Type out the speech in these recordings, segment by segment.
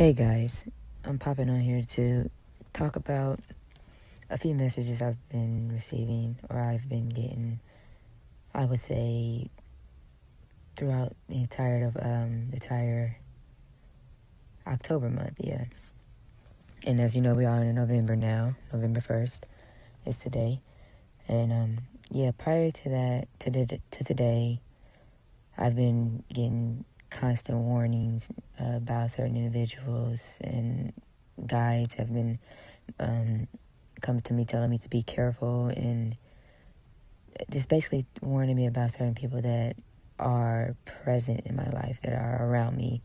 Hey guys, I'm popping on here to talk about a few messages I've been receiving or I've been getting, I would say, throughout the entire October month, yeah. And as you know, we are in November now. November 1st is today. And prior to that, to today, I've been getting constant warnings about certain individuals, and guides have been coming to me telling me to be careful, and just basically warning me about certain people that are present in my life, that are around me.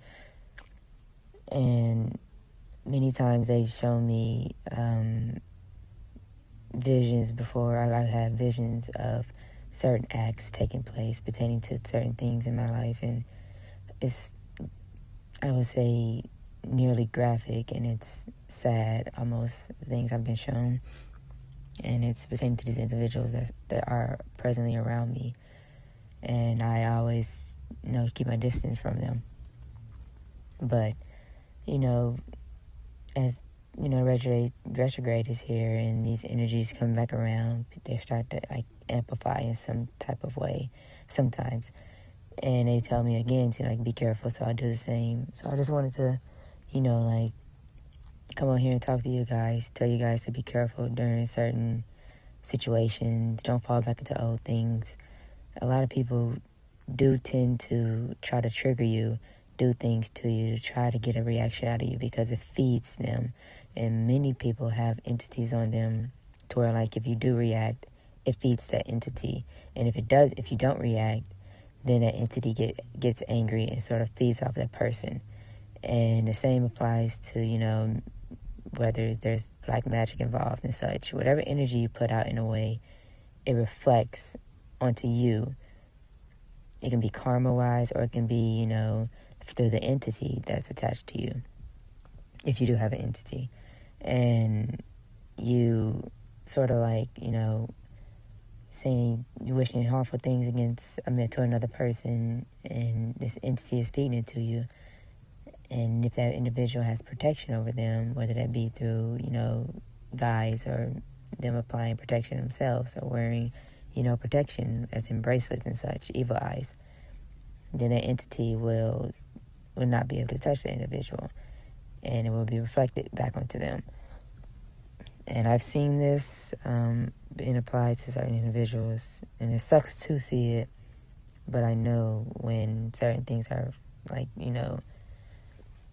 And many times they've shown me visions before. I've had visions of certain acts taking place pertaining to certain things in my life, and it's, I would say, nearly graphic, and it's sad, almost, the things I've been shown. And it's pertaining to these individuals that are presently around me. And I always, keep my distance from them. But, as, retrograde is here and these energies come back around, they start to, amplify in some type of way sometimes. And they tell me again to, be careful, so I do the same. So I just wanted to, come on here and talk to you guys, tell you guys to be careful during certain situations. Don't fall back into old things. A lot of people do tend to try to trigger you, do things to you to try to get a reaction out of you because it feeds them. And many people have entities on them to where, if you do react, it feeds that entity. And if you don't react, then that entity gets angry and sort of feeds off that person. And the same applies to, whether there's black magic involved and such. Whatever energy you put out in a way, it reflects onto you. It can be karma-wise, or it can be, through the entity that's attached to you, if you do have an entity. And you sort of saying you're wishing harmful things to another person, and this entity is feeding it to you. And if that individual has protection over them, whether that be through, guides, or them applying protection themselves, or wearing, protection as in bracelets and such, evil eyes, then that entity will not be able to touch the individual, and it will be reflected back onto them. And I've seen this being applied to certain individuals, and it sucks to see it, but I know when certain things are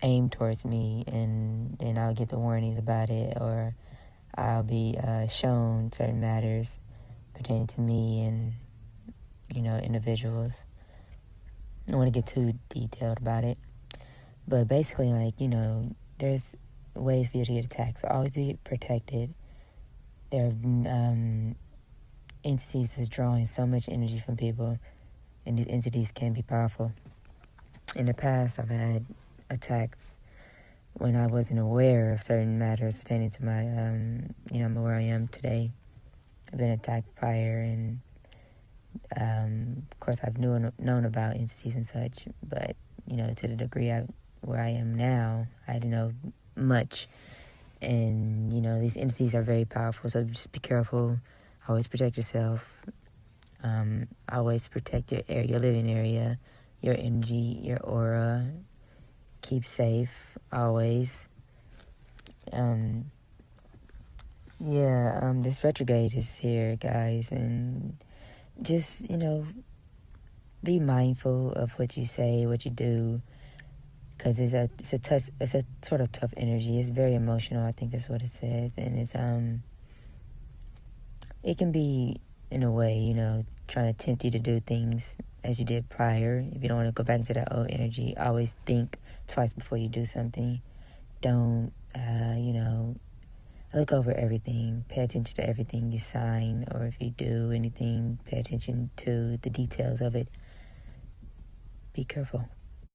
aimed towards me, and then I'll get the warnings about it, or I'll be shown certain matters pertaining to me and individuals. I don't want to get too detailed about it, but basically, there's ways for you to get attacked, so always be protected. There are entities that's drawing so much energy from people, and these entities can be powerful. In the past, I've had attacks when I wasn't aware of certain matters pertaining to my, where I am today. I've been attacked prior, and of course I've known about entities and such, but, to the degree where I am now, I didn't know much. And, these entities are very powerful, so just be careful. Always protect yourself. Always protect your living area, your energy, your aura. Keep safe, always. This retrograde is here, guys, and just, be mindful of what you say, what you do, because it's a sort of tough energy. It's very emotional, I think that's what it says, and it's it can be, in a way, trying to tempt you to do things as you did prior. If you don't want to go back into that old energy, always think twice before you do something. Don't, look over everything. Pay attention to everything you sign, or if you do anything, pay attention to the details of it. Be careful.